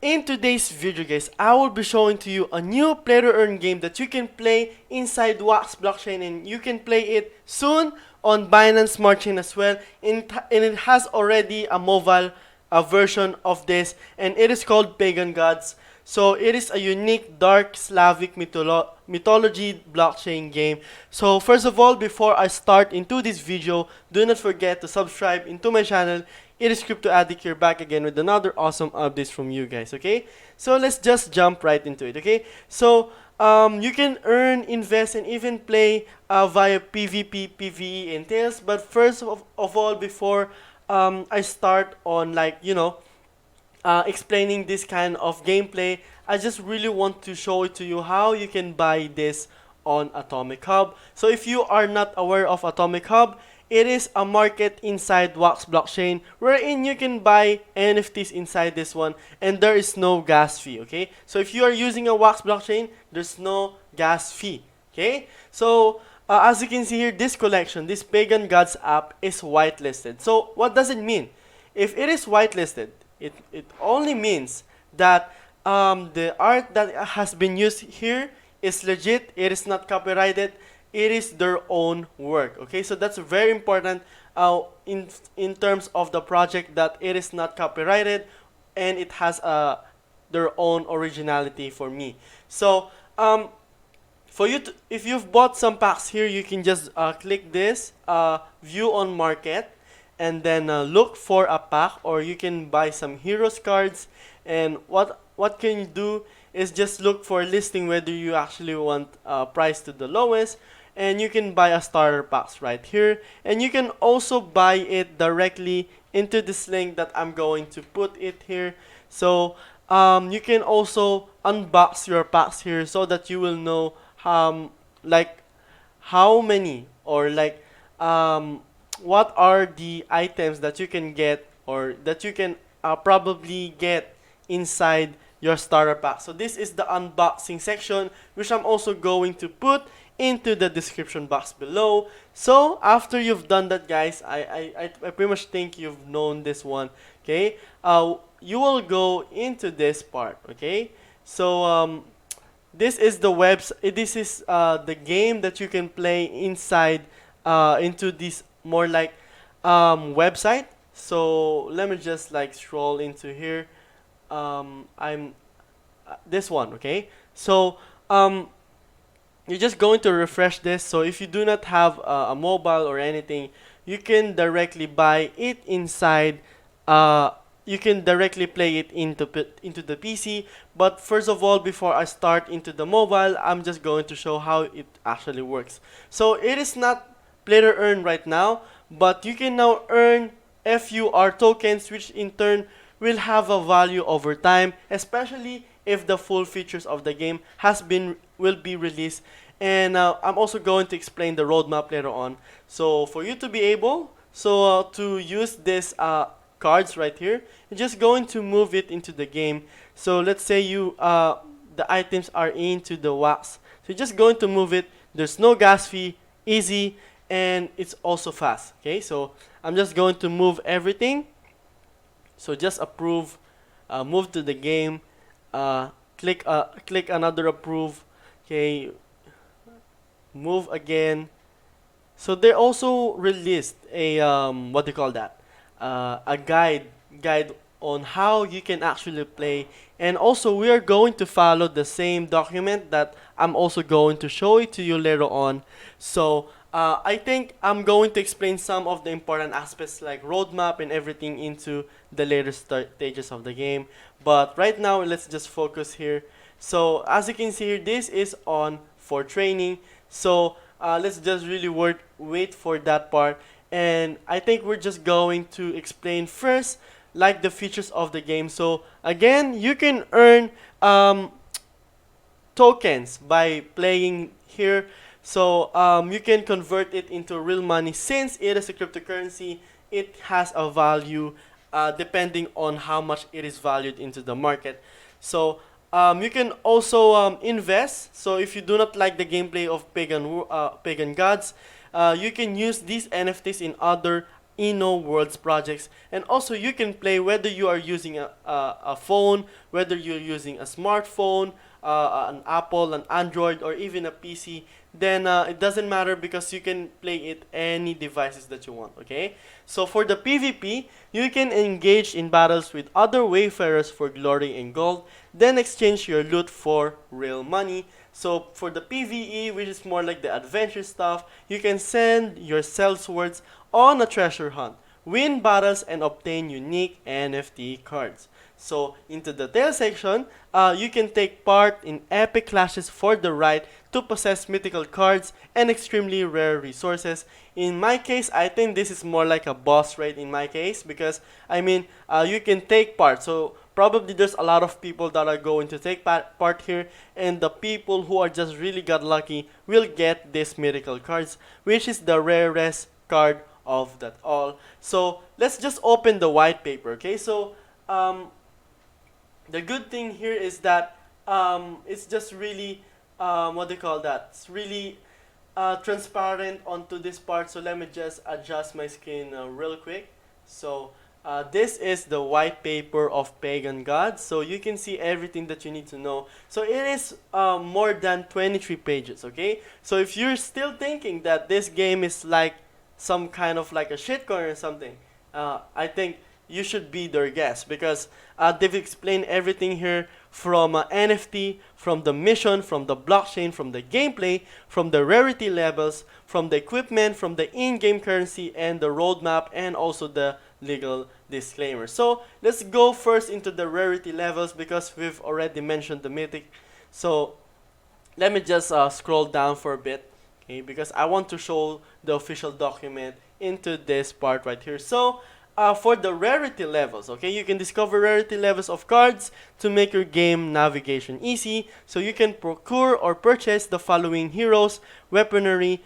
in today's video, guys, I will be showing to you a new play to earn game that you can play inside Wax blockchain, and you can play it soon on Binance Smart Chain as well. And it has already a mobile version of this, and it is called Pagan Gods. So it is a unique dark Slavic mythology blockchain game. So first of all, before I start into this video, do not forget to subscribe into my channel. It is Crypto Addict here, back again with another awesome updates from you guys, okay? So let's just jump right into it, okay? So you can earn, invest, and even play via PvP, PvE, and Tails. But first of all, before I start on, like, explaining this kind of gameplay, I just really want to show it to you how you can buy this on Atomic Hub. So if you are not aware of Atomic Hub, it is a market inside Wax blockchain wherein you can buy NFTs inside this one, and there is no gas fee, okay? So if you are using a Wax blockchain, there's no gas fee, okay? So as you can see here, this collection, this Pagan Gods app is whitelisted. So what does it mean? If it is whitelisted, it only means that the art that has been used here is legit, it is not copyrighted, it is their own work, okay? So that's very important in terms of the project, that it is not copyrighted and it has their own originality for me. So for you to, if you've bought some packs here, you can just click this view on market, and then look for a pack, or you can buy some heroes cards. And what can you do is just look for listing whether you actually want price to the lowest, and you can buy a starter packs right here, and you can also buy it directly into this link that I'm going to put it here. So you can also unbox your packs here so that you will know like how many, or like what are the items that you can get, or that you can probably get inside your starter pack. So this is the unboxing section, which I'm also going to put into the description box below. So after you've done that, guys, I pretty much think you've known this one, okay? You will go into this part, okay? So this is the this is the game that you can play inside into this more like website. So let me just like scroll into here. I'm this one, okay? So you're just going to refresh this. So if you do not have a mobile or anything, you can directly buy it inside. You can directly play it into the PC. But first of all, before I start into the mobile, I'm just going to show how it actually works. So it is not play to earn right now, but you can now earn FUR tokens, which in turn will have a value over time, especially if the full features of the game will be released. And I'm also going to explain the roadmap later on. So for you to be able to use this cards right here, you're just going to move it into the game. So let's say you the items are into the wax, so you're just going to move it. There's no gas fee, easy, and it's also fast, okay? So I'm just going to move everything. So just approve, move to the game, click another approve, okay, move again. So they also released a what do you call that, a guide on how you can actually play. And also we are going to follow the same document that I'm also going to show it to you later on. So I think I'm going to explain some of the important aspects like roadmap and everything into the later stages of the game. But right now, let's just focus here. So as you can see here, this is on for training. So let's just really wait for that part. And I think we're just going to explain first like the features of the game. So again, you can earn tokens by playing here. So you can convert it into real money. Since it is a cryptocurrency, it has a value depending on how much it is valued into the market. So you can also invest. So if you do not like the gameplay of Pagan Gods, you can use these NFTs in other Inno Worlds projects. And also you can play whether you are using a phone, whether you're using a smartphone, an Apple, an Android, or even a PC. Then it doesn't matter because you can play it any devices that you want. Okay. So for the PvP, you can engage in battles with other wayfarers for glory and gold, then exchange your loot for real money. So for the PvE, which is more like the adventure stuff, you can send your sellswords on a treasure hunt, win battles, and obtain unique NFT cards. So into the tail section, you can take part in epic clashes for the right to possess mythical cards and extremely rare resources. In my case, I think this is more like a boss raid in my case because I mean you can take part. So probably there's a lot of people that are going to take part here, and the people who are just really got lucky will get these mythical cards, which is the rarest card of that all. So let's just open the white paper. Okay, so the good thing here is that it's just really what do you call that? It's really transparent onto this part. So let me just adjust my screen real quick. So this is the white paper of Pagan Gods. So you can see everything that you need to know. So it is more than 23 pages. Okay. So if you're still thinking that this game is like some kind of like a shitcoin or something, I think you should be their guest because they've explained everything here from NFT, from the mission, from the blockchain, from the gameplay, from the rarity levels, from the equipment, from the in-game currency, and the roadmap, and also the legal disclaimer. So let's go first into the rarity levels because we've already mentioned the mythic. So let me just scroll down for a bit, okay, because I want to show the official document into this part right here. So for the rarity levels, okay, you can discover rarity levels of cards to make your game navigation easy. So you can procure or purchase the following heroes, weaponry,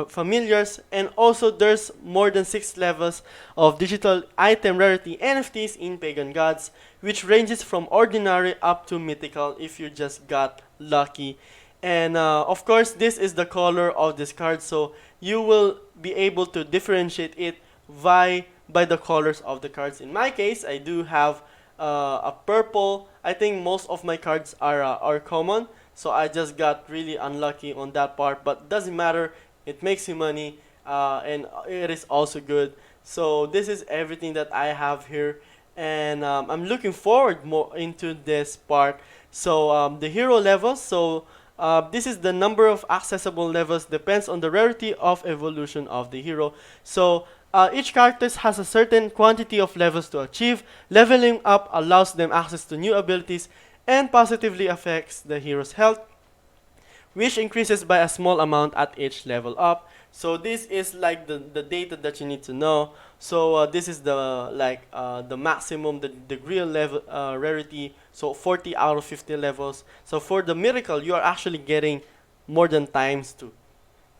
familiars, and also there's more than 6 levels of digital item rarity NFTs in Pagan Gods, which ranges from ordinary up to mythical if you just got lucky. And of course, this is the color of this card, so you will be able to differentiate it by the colors of the cards. In my case, I do have a purple. I think most of my cards are common, so I just got really unlucky on that part. But doesn't matter. It makes you money, and it is also good. So this is everything that I have here, and I'm looking forward more into this part. So the hero levels. So this is the number of accessible levels depends on the rarity of evolution of the hero. So each character has a certain quantity of levels to achieve. Leveling up allows them access to new abilities and positively affects the hero's health, which increases by a small amount at each level up. So this is like the data that you need to know. So this is the maximum, the degree level rarity. So 40 out of 50 levels. So for the miracle, you are actually getting more than times 2.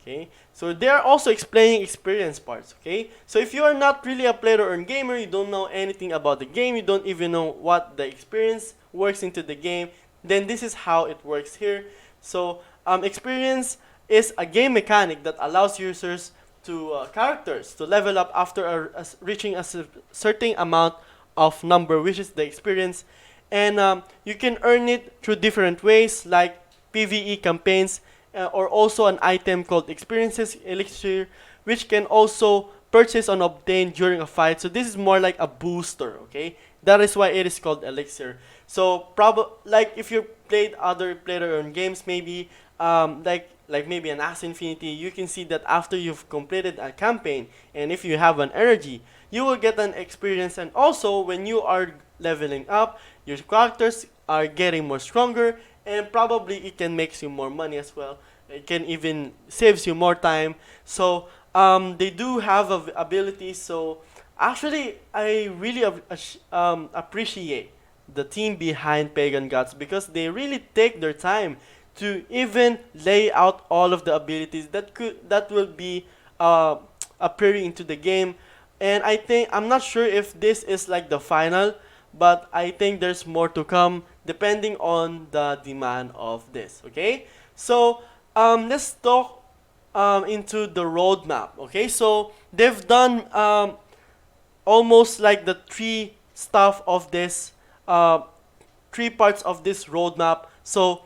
Okay, so they are also explaining experience parts. Okay, so if you are not really a player or gamer, you don't know anything about the game, you don't even know what the experience works into the game, then this is how it works here. So experience is a game mechanic that allows users to characters to level up after reaching a certain amount of number, which is the experience, and you can earn it through different ways like PvE campaigns, or also an item called Experiences Elixir, which can also purchase and obtain during a fight. So this is more like a booster, okay? That is why it is called Elixir. So like if you played other player-owned games, maybe like maybe an Axie Infinity, you can see that after you've completed a campaign, and if you have an energy, you will get an experience. And also when you are leveling up, your characters are getting more stronger, and probably it can make you more money as well. It can even saves you more time. So they do have abilities. So actually, I really appreciate the team behind Pagan Gods because they really take their time to even lay out all of the abilities that will be appearing into the game. And I think I'm not sure if this is like the final, but I think there's more to come depending on the demand of this. Okay, so let's talk into the roadmap. Okay, so they've done almost like the three stuff of this, three parts of this roadmap. So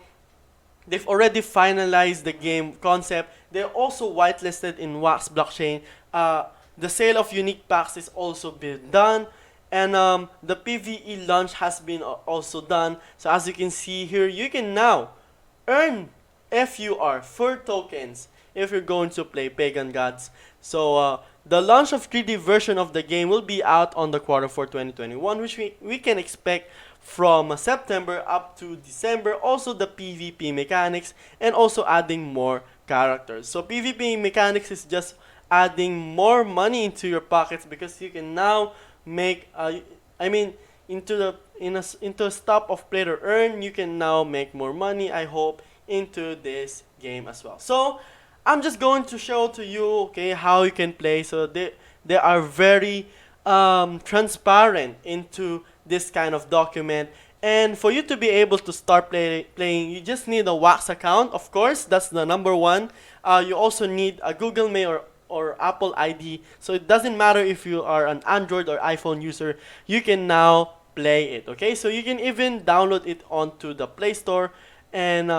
they've already finalized the game concept. They're also whitelisted in Wax blockchain. The sale of unique packs is also been done, and the PVE launch has been also done. So as you can see here, you can now earn FUR tokens if you're going to play Pagan Gods. So the launch of 3D version of the game will be out on the Q4 2021, which we can expect from September up to December. Also the PvP mechanics, and also adding more characters. So PvP mechanics is just adding more money into your pockets, because you can now make into the into a stop of play to earn, you can now make more money, I hope, into this game as well. So I'm just going to show to you, okay, how you can play. So they are very transparent into this kind of document. And for you to be able to start playing, you just need a Wax account, of course. That's the number one. You also need a Google Mail or Apple ID. So it doesn't matter if you are an Android or iPhone user, you can now play it. Okay, so you can even download it onto the Play Store. And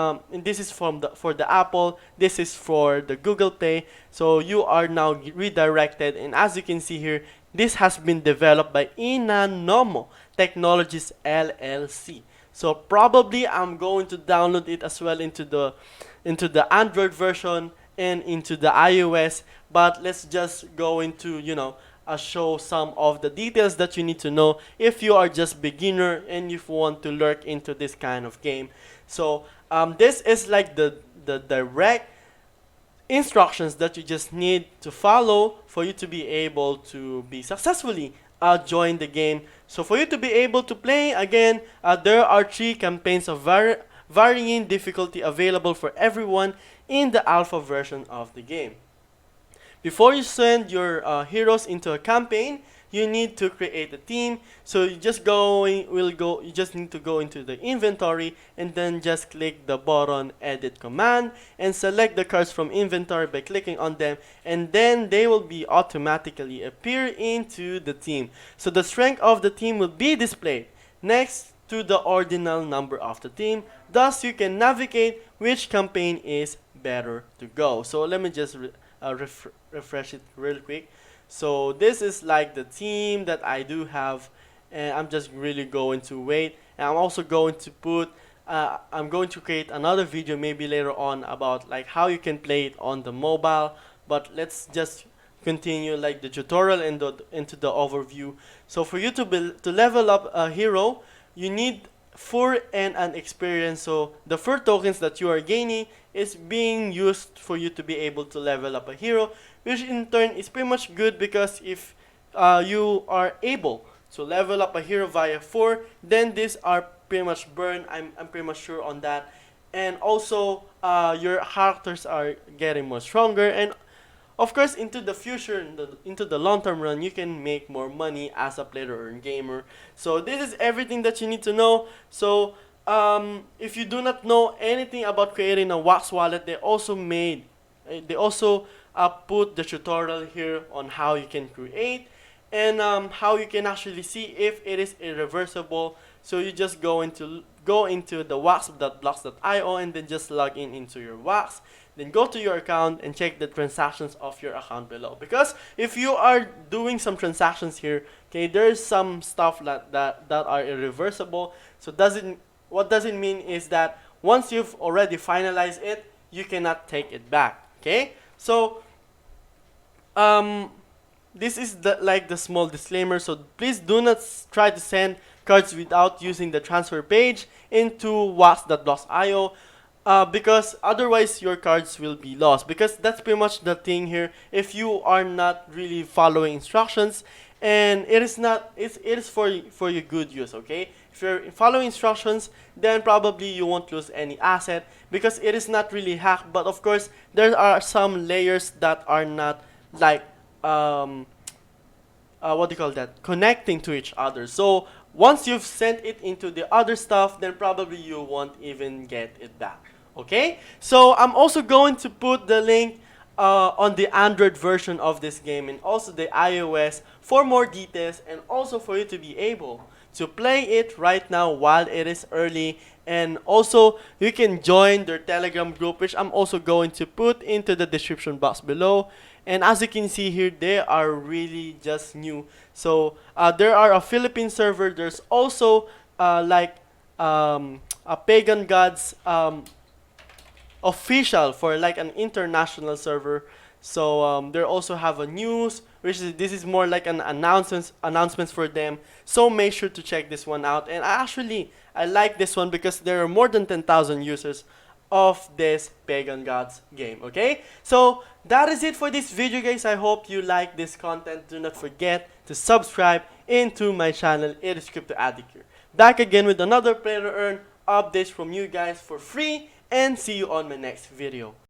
this is for the Apple. This is for the Google Play. So you are now redirected. And as you can see here, this has been developed by Inanomo Technologies LLC. So probably I'm going to download it as well into the Android version and into the iOS. But let's just go into, show some of the details that you need to know if you are just beginner and if you want to lurk into this kind of game. So this is like the direct instructions that you just need to follow for you to be able to be successfully join the game. So for you to be able to play again, there are 3 campaigns of varying difficulty available for everyone in the alpha version of the game. Before you send your heroes into a campaign, you need to create a team. So you just you just need to go into the inventory and then just click the button edit command and select the cards from inventory by clicking on them, and then they will be automatically appear into the team. So the strength of the team will be displayed next to the ordinal number of the team. Thus you can navigate which campaign is better to go. So let me just refresh it real quick. So this is like the team that I do have, and I'm just really going to wait. And I'm also going to put I'm going to create another video maybe later on about like how you can play it on the mobile. But let's just continue like the tutorial and into the overview. So for you to level up a hero, you need fur and an experience. So the fur tokens that you are gaining is being used for you to be able to level up a hero, which in turn is pretty much good, because if you are able to level up a hero via 4, then these are pretty much burned. I'm pretty much sure on that. And also your characters are getting more stronger, and of course into the future, into the long-term run, you can make more money as a player or gamer. So this is everything that you need to know. So if you do not know anything about creating a Wax wallet, they also put the tutorial here on how you can create, and how you can actually see if it is irreversible. So you just go into the wax.blocks.io and then just log into your Wax. Then go to your account and check the transactions of your account below. Because if you are doing some transactions here, okay, there's some stuff that are irreversible. So what doesn't mean is that once you've already finalized it, you cannot take it back. Okay, so this is the small disclaimer. So please do not try to send cards without using the transfer page into wax.blocks.io. Because otherwise your cards will be lost, because that's pretty much the thing here. If you are not really following instructions, and it is for your good use, okay? If you're following instructions, then probably you won't lose any asset, because it is not really hacked. But of course there are some layers that are not like what do you call that, connecting to each other. So once you've sent it into the other stuff, then probably you won't even get it back. Okay, so I'm also going to put the link on the Android version of this game and also the iOS for more details, and also for you to be able to play it right now while it is early. And also you can join their Telegram group, which I'm also going to put into the description box below. And as you can see here, they are really just new. So there are a Philippine server. There's also a Pagan Gods official for like an international server. So they also have a news, which is, this is more like an announcements for them. So make sure to check this one out. And I like this one because there are more than 10,000 users of this Pagan Gods game. Okay, so that is it for this video, guys. I hope you like this content. Do not forget to subscribe into my channel. It is Crypto Addict here, back again with another Play to Earn updates from you guys for free, and see you on my next video.